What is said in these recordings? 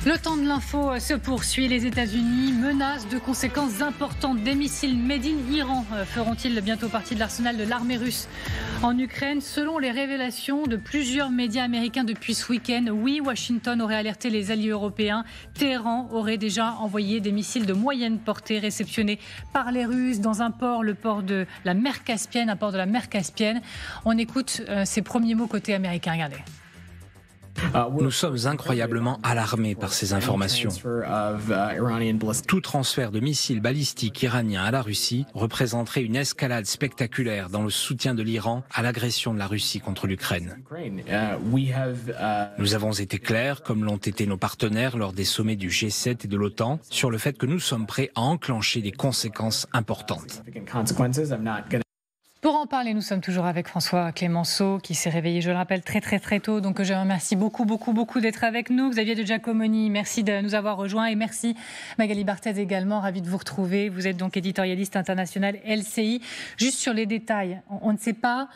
Le temps de l'info se poursuit. Les États-Unis menacent de conséquences importantes. Des missiles made in Iran feront-ils bientôt partie de l'arsenal de l'armée russe en Ukraine? Selon les révélations de plusieurs médias américains depuis ce week-end, oui, Washington aurait alerté les alliés européens. Téhéran aurait déjà envoyé des missiles de moyenne portée réceptionnés par les Russes dans un port, le port de la mer Caspienne, un port de la mer Caspienne. On écoute ses premiers mots côté américain. Regardez. Nous sommes incroyablement alarmés par ces informations. Tout transfert de missiles balistiques iraniens à la Russie représenterait une escalade spectaculaire dans le soutien de l'Iran à l'agression de la Russie contre l'Ukraine. Nous avons été clairs, comme l'ont été nos partenaires lors des sommets du G7 et de l'OTAN, sur le fait que nous sommes prêts à enclencher des conséquences importantes. Pour en parler, nous sommes toujours avec François Clémenceau qui s'est réveillé, je le rappelle, très tôt. Donc je remercie beaucoup d'être avec nous. Xavier de Giacomoni, merci de nous avoir rejoints. Et merci Magali Barthez également, ravie de vous retrouver. Vous êtes donc éditorialiste international LCI. Juste sur les détails, on ne sait pas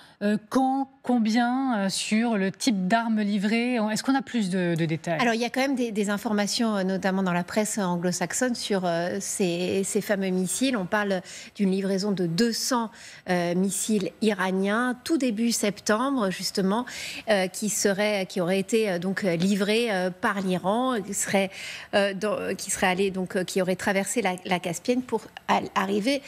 quand, combien sur le type d'armes livrées. Est-ce qu'on a plus de détails? Alors il y a quand même des informations, notamment dans la presse anglo-saxonne, sur ces fameux missiles. On parle d'une livraison de 200 missiles iraniens tout début septembre justement qui aurait été donc livrés par l'Iran, qui aurait traversé la Caspienne pour arriver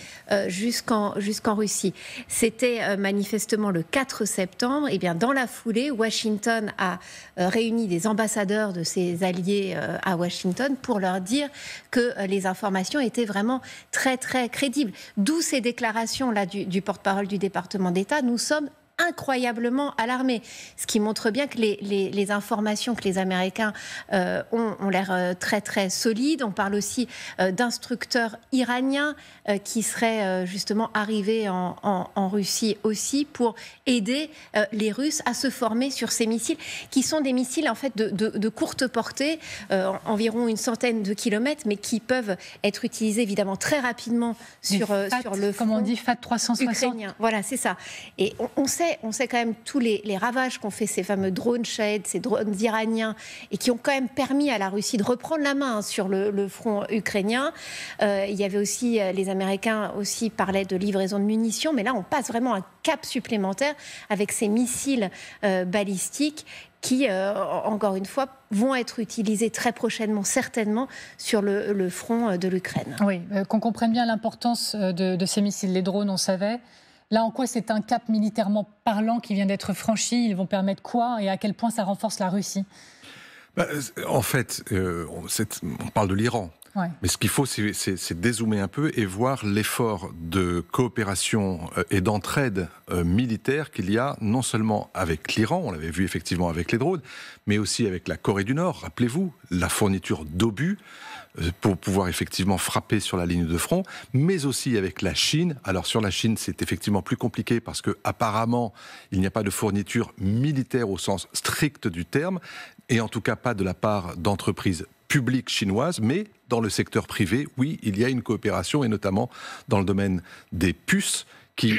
jusqu'en Russie. C'était manifestement le 4 septembre. Et bien dans la foulée, Washington a réuni des ambassadeurs de ses alliés à Washington pour leur dire que les informations étaient vraiment très crédibles. D'où ces déclarations là du porte-parole du département d'État. Nous sommes incroyablement alarmés. Ce qui montre bien que les informations que les Américains ont l'air très solides. On parle aussi d'instructeurs iraniens qui seraient justement arrivés en Russie aussi pour aider les Russes à se former sur ces missiles, qui sont des missiles en fait de courte portée, environ une centaine de kilomètres, mais qui peuvent être utilisés évidemment très rapidement sur le front. Comme on dit, FAT 360. Ukrainien. Voilà, c'est ça. Et on sait quand même tous les ravages qu'ont fait ces fameux drones Shahed, ces drones iraniens, et qui ont quand même permis à la Russie de reprendre la main sur le front ukrainien. Il y avait aussi, les Américains aussi parlaient de livraison de munitions, mais là on passe vraiment un cap supplémentaire avec ces missiles balistiques qui, encore une fois, vont être utilisés très prochainement, certainement, sur le front de l'Ukraine. Oui, qu'on comprenne bien l'importance de ces missiles. Les drones, on savait. Là, en quoi c'est un cap militairement parlant qui vient d'être franchi? Ils vont permettre quoi et à quel point ça renforce la Russie? En fait, on parle de l'Iran. Ouais. Mais ce qu'il faut, c'est dézoomer un peu et voir l'effort de coopération et d'entraide militaire qu'il y a non seulement avec l'Iran, on l'avait vu effectivement avec les drones, mais aussi avec la Corée du Nord. Rappelez-vous, la fourniture d'obus pour pouvoir effectivement frapper sur la ligne de front, mais aussi avec la Chine. Alors sur la Chine, c'est effectivement plus compliqué parce que apparemment, il n'y a pas de fourniture militaire au sens strict du terme, et en tout cas pas de la part d'entreprises publiques chinoises, mais dans le secteur privé, oui, il y a une coopération, et notamment dans le domaine des puces qui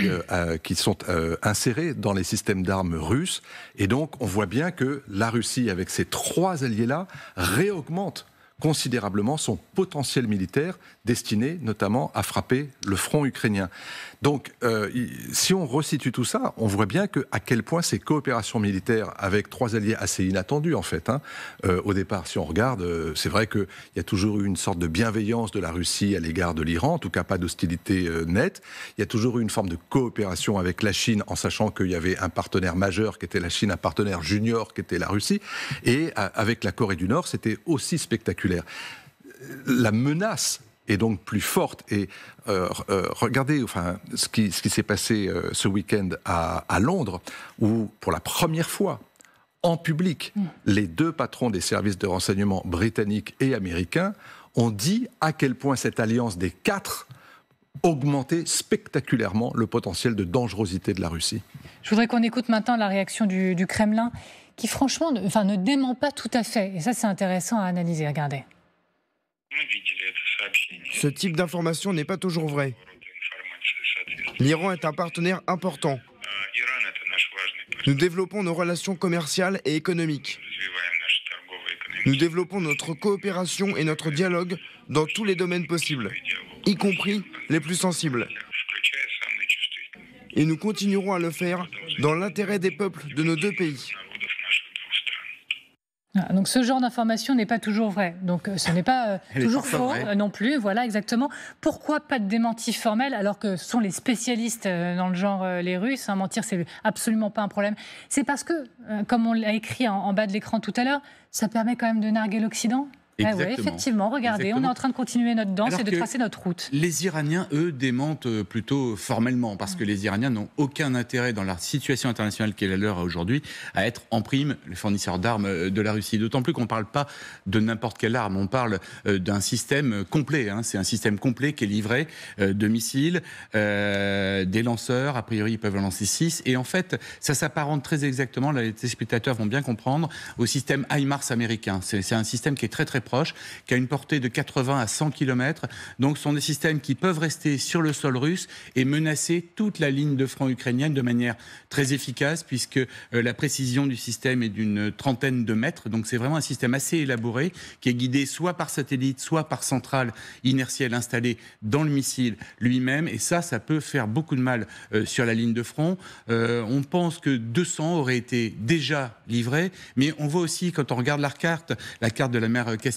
sont insérées dans les systèmes d'armes russes. Et donc, on voit bien que la Russie, avec ces trois alliés-là, réaugmente considérablement son potentiel militaire destiné notamment à frapper le front ukrainien. Donc, si on resitue tout ça, on voit bien à quel point ces coopérations militaires avec trois alliés assez inattendues en fait. Au départ, si on regarde, c'est vrai qu'il y a toujours eu une sorte de bienveillance de la Russie à l'égard de l'Iran, en tout cas pas d'hostilité nette. Il y a toujours eu une forme de coopération avec la Chine, en sachant qu'il y avait un partenaire majeur qui était la Chine, un partenaire junior qui était la Russie, et avec la Corée du Nord, c'était aussi spectaculaire. La menace est donc plus forte. Et regardez ce qui s'est passé ce week-end à Londres, où pour la première fois, en public, les deux patrons des services de renseignement britanniques et américains ont dit à quel point cette alliance des quatre augmentait spectaculairement le potentiel de dangerosité de la Russie. Je voudrais qu'on écoute maintenant la réaction du Kremlin, qui franchement ne dément pas tout à fait. Et ça, c'est intéressant à analyser. Regardez. Ce type d'information n'est pas toujours vrai. L'Iran est un partenaire important. Nous développons nos relations commerciales et économiques. Nous développons notre coopération et notre dialogue dans tous les domaines possibles, y compris les plus sensibles. Et nous continuerons à le faire dans l'intérêt des peuples de nos deux pays. Donc ce genre d'information n'est pas toujours vrai. Donc ce n'est pas toujours faux non plus. Voilà, exactement. Pourquoi pas de démenti formel alors que ce sont les spécialistes dans le genre les Russes, mentir, c'est absolument pas un problème. C'est parce que, comme on l'a écrit en bas de l'écran tout à l'heure, ça permet quand même de narguer l'Occident. Exactement. Ouais, effectivement, regardez, on est en train de continuer notre danse et de tracer notre route. Les Iraniens, eux, démentent plutôt formellement, parce que les Iraniens n'ont aucun intérêt dans la situation internationale qui est la leur aujourd'hui à être en prime les fournisseurs d'armes de la Russie. D'autant plus qu'on ne parle pas de n'importe quelle arme, on parle d'un système complet. C'est un système complet qui est livré de missiles, des lanceurs, a priori ils peuvent en lancer 6, et en fait ça s'apparente très exactement, là, les téléspectateurs vont bien comprendre, au système HIMARS américain. C'est un système qui est très très proche, qui a une portée de 80 à 100 km. Donc ce sont des systèmes qui peuvent rester sur le sol russe et menacer toute la ligne de front ukrainienne de manière très efficace, puisque la précision du système est d'une trentaine de mètres. Donc c'est vraiment un système assez élaboré, qui est guidé soit par satellite, soit par centrale inertielle installée dans le missile lui-même. Et ça peut faire beaucoup de mal sur la ligne de front. On pense que 200 auraient été déjà livrés, mais on voit aussi, quand on regarde la carte de la mer Caspienne,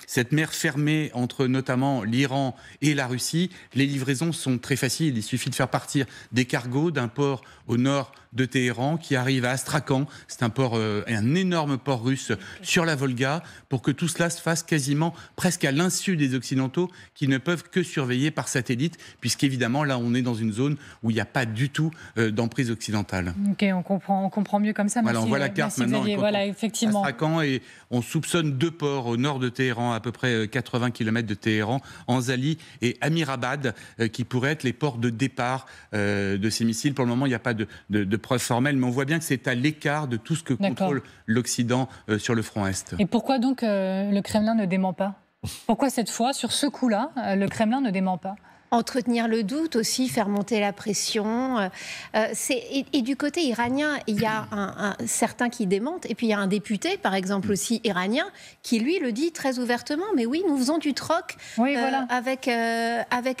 cette mer fermée entre notamment l'Iran et la Russie, les livraisons sont très faciles. Il suffit de faire partir des cargos d'un port au nord de Téhéran qui arrive à Astrakhan, c'est un énorme port russe sur la Volga, pour que tout cela se fasse quasiment presque à l'insu des Occidentaux, qui ne peuvent que surveiller par satellite, puisqu'évidemment là on est dans une zone où il n'y a pas du tout d'emprise occidentale. Ok, on comprend mieux comme ça. Voilà, on voit la carte maintenant. Voilà, effectivement. Astrakhan, et on soupçonne 2 ports au nord de Téhéran, à peu près 80 km de Téhéran, Anzali et Amirabad, qui pourraient être les ports de départ de ces missiles. Pour le moment, il n'y a pas de preuves formelles, mais on voit bien que c'est à l'écart de tout ce que contrôle l'Occident sur le front Est. Et pourquoi donc le Kremlin ne dément pas ? Pourquoi cette fois, sur ce coup-là, le Kremlin ne dément pas ? Entretenir le doute aussi, faire monter la pression. Et du côté iranien, il y a certains qui démentent, et puis il y a un député, par exemple aussi iranien, qui lui le dit très ouvertement, mais oui, nous faisons du troc avec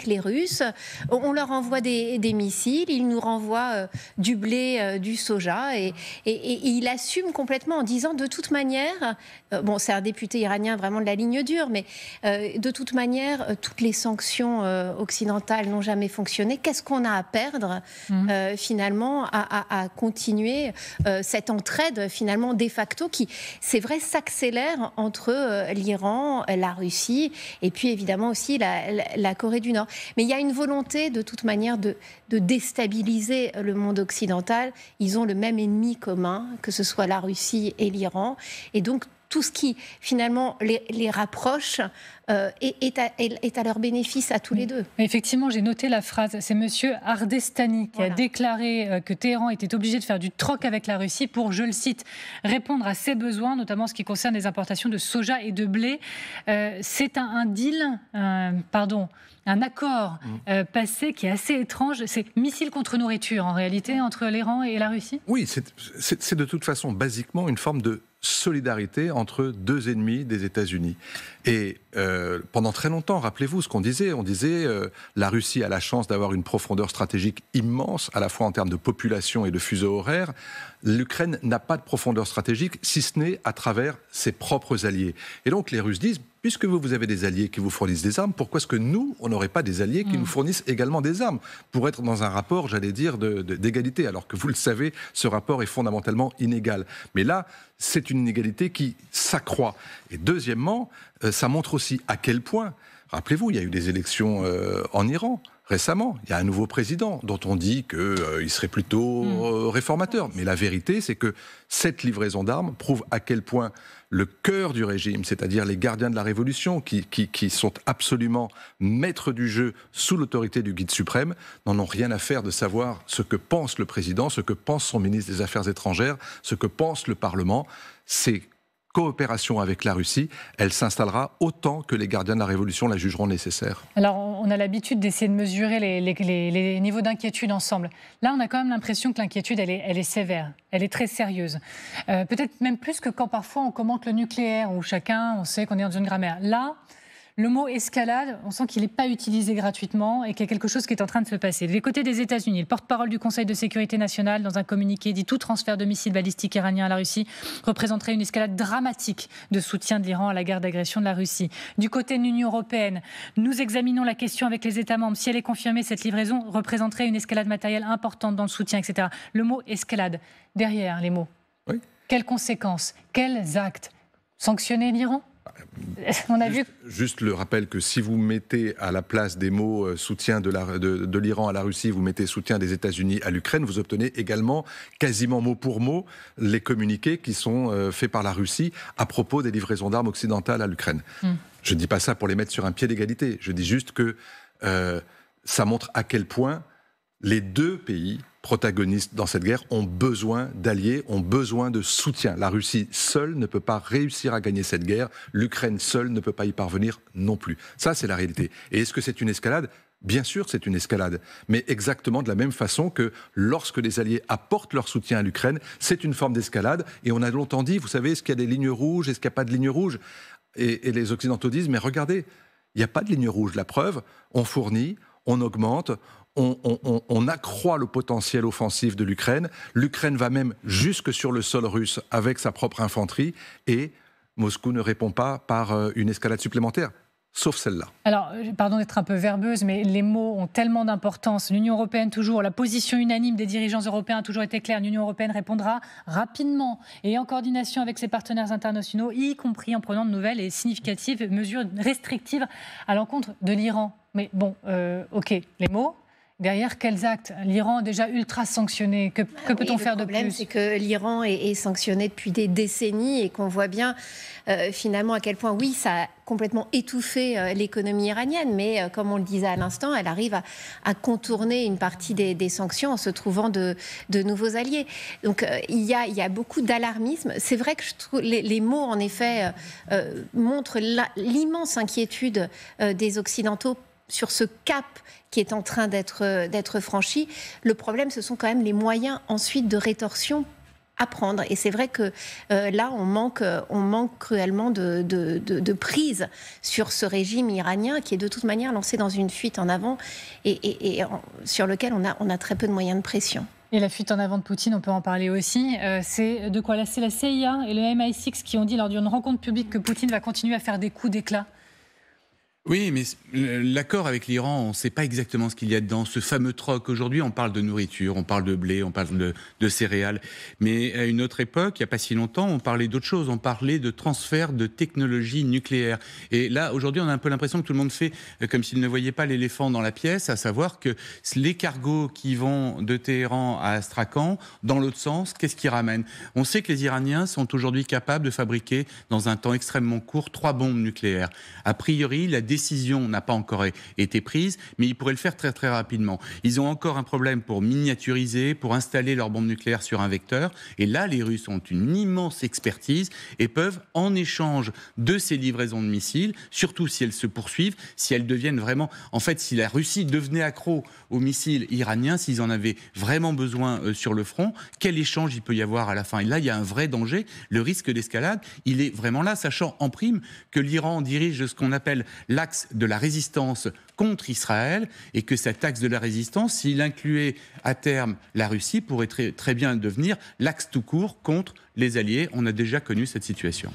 les Russes. On leur envoie des missiles, ils nous renvoient du blé, du soja, et il assume complètement en disant, de toute manière, c'est un député iranien vraiment de la ligne dure, mais de toute manière, toutes les sanctions occidentales n'ont jamais fonctionné. Qu'est-ce qu'on a à perdre finalement à continuer cette entraide finalement de facto qui, c'est vrai, s'accélère entre l'Iran, la Russie et puis évidemment aussi la Corée du Nord. Mais il y a une volonté de toute manière de déstabiliser le monde occidental. Ils ont le même ennemi commun, que ce soit la Russie et l'Iran, et donc tout ce qui, finalement, les rapproche est à leur bénéfice à tous les deux. Effectivement, j'ai noté la phrase. C'est M. Ardestani qui a déclaré que Téhéran était obligé de faire du troc avec la Russie pour, je le cite, répondre à ses besoins, notamment en ce qui concerne les importations de soja et de blé. C'est un deal, un accord passé qui est assez étrange. C'est missile contre nourriture, en réalité, entre l'Iran et la Russie ? Oui, c'est de toute façon, basiquement, une forme de solidarité entre deux ennemis des États-Unis. Et pendant très longtemps, rappelez-vous ce qu'on disait. On disait la Russie a la chance d'avoir une profondeur stratégique immense, à la fois en termes de population et de fuseau horaire. L'Ukraine n'a pas de profondeur stratégique, si ce n'est à travers ses propres alliés. Et donc les Russes disent, puisque vous avez des alliés qui vous fournissent des armes, pourquoi est-ce que nous, on n'aurait pas des alliés qui nous fournissent également des armes, pour être dans un rapport, j'allais dire, d'égalité, alors que vous le savez, ce rapport est fondamentalement inégal. Mais là, c'est une inégalité qui s'accroît. Et deuxièmement, ça montre aussi à quel point, rappelez-vous, il y a eu des élections en Iran récemment, il y a un nouveau président dont on dit qu'il serait plutôt réformateur. Mais la vérité, c'est que cette livraison d'armes prouve à quel point le cœur du régime, c'est-à-dire les gardiens de la révolution, qui sont absolument maîtres du jeu sous l'autorité du guide suprême, n'en ont rien à faire de savoir ce que pense le président, ce que pense son ministre des Affaires étrangères, ce que pense le Parlement. C'est coopération avec la Russie, elle s'installera autant que les gardiens de la Révolution la jugeront nécessaire. Alors, on a l'habitude d'essayer de mesurer les niveaux d'inquiétude ensemble. Là, on a quand même l'impression que l'inquiétude, elle est sévère, elle est très sérieuse. Peut-être même plus que quand parfois on commente le nucléaire, où chacun, on sait qu'on est dans une grammaire. Là, le mot escalade, on sent qu'il n'est pas utilisé gratuitement et qu'il y a quelque chose qui est en train de se passer. Du côté des États-Unis, le porte-parole du Conseil de sécurité nationale, dans un communiqué, dit tout transfert de missiles balistiques iraniens à la Russie représenterait une escalade dramatique de soutien de l'Iran à la guerre d'agression de la Russie. Du côté de l'Union européenne, nous examinons la question avec les États membres. Si elle est confirmée, cette livraison représenterait une escalade matérielle importante dans le soutien, etc. Le mot escalade, derrière les mots. Oui. Quelles conséquences? Quels actes? Sanctionner l'Iran? On a juste le rappel que si vous mettez à la place des mots soutien de l'Iran à la Russie, vous mettez soutien des États-Unis à l'Ukraine, vous obtenez également quasiment mot pour mot les communiqués qui sont faits par la Russie à propos des livraisons d'armes occidentales à l'Ukraine. Je ne dis pas ça pour les mettre sur un pied d'égalité, je dis juste que ça montre à quel point les deux pays protagonistes dans cette guerre ont besoin d'alliés, ont besoin de soutien. La Russie seule ne peut pas réussir à gagner cette guerre, l'Ukraine seule ne peut pas y parvenir non plus. Ça, c'est la réalité. Et est-ce que c'est une escalade ? Bien sûr, c'est une escalade, mais exactement de la même façon que lorsque les alliés apportent leur soutien à l'Ukraine, c'est une forme d'escalade. Et on a longtemps dit, vous savez, est-ce qu'il y a des lignes rouges, est-ce qu'il n'y a pas de lignes rouges ? Et les Occidentaux disent, mais regardez, il n'y a pas de ligne rouge. La preuve, on fournit, on augmente, on accroît le potentiel offensif de l'Ukraine. L'Ukraine va même jusque sur le sol russe avec sa propre infanterie et Moscou ne répond pas par une escalade supplémentaire. Sauf celle-là. Alors, pardon d'être un peu verbeuse, mais les mots ont tellement d'importance. L'Union européenne, toujours, la position unanime des dirigeants européens a toujours été claire. L'Union européenne répondra rapidement et en coordination avec ses partenaires internationaux, y compris en prenant de nouvelles et significatives mesures restrictives à l'encontre de l'Iran. Mais bon, ok, les mots. Derrière, quels actes? L'Iran déjà ultra sanctionné. Que peut-on faire de plus? Le problème, c'est que l'Iran est sanctionné depuis des décennies et qu'on voit bien finalement à quel point, oui, ça a complètement étouffé l'économie iranienne, mais comme on le disait à l'instant, elle arrive à contourner une partie des sanctions en se trouvant de nouveaux alliés. Donc il y a beaucoup d'alarmisme. C'est vrai que je trouve les mots, en effet, montrent l'immense inquiétude des Occidentaux sur ce cap qui est en train d'être franchi. Le problème, ce sont quand même les moyens ensuite de rétorsion à prendre. Et c'est vrai que là, on manque cruellement de prise sur ce régime iranien qui est de toute manière lancé dans une fuite en avant et sur lequel on a très peu de moyens de pression. Et la fuite en avant de Poutine, on peut en parler aussi. C'est de quoi? C'est la CIA et le MI6 qui ont dit lors d'une rencontre publique que Poutine va continuer à faire des coups d'éclat. Oui, mais l'accord avec l'Iran, on ne sait pas exactement ce qu'il y a dedans. Ce fameux troc, aujourd'hui, on parle de nourriture, on parle de blé, on parle de céréales. Mais à une autre époque, il n'y a pas si longtemps, on parlait d'autre chose. On parlait de transfert de technologie nucléaire. Et là, aujourd'hui, on a un peu l'impression que tout le monde fait comme s'il ne voyait pas l'éléphant dans la pièce, à savoir que les cargos qui vont de Téhéran à Astrakhan, dans l'autre sens, qu'est-ce qu'ils ramènent? On sait que les Iraniens sont aujourd'hui capables de fabriquer, dans un temps extrêmement court, 3 bombes nucléaires. A priori, la décision n'a pas encore été prise, mais ils pourraient le faire très très rapidement. Ils ont encore un problème pour miniaturiser, pour installer leur bombe nucléaire sur un vecteur. Et là, les Russes ont une immense expertise et peuvent, en échange de ces livraisons de missiles, surtout si elles se poursuivent, si elles deviennent vraiment... En fait, si la Russie devenait accro aux missiles iraniens, s'ils en avaient vraiment besoin sur le front, quel échange il peut y avoir à la fin? Et là, il y a un vrai danger. Le risque d'escalade, il est vraiment là, sachant en prime que l'Iran dirige ce qu'on appelle l'axe de la résistance contre Israël et que cet axe de la résistance, s'il incluait à terme la Russie, pourrait très, très bien devenir l'axe tout court contre les alliés. On a déjà connu cette situation.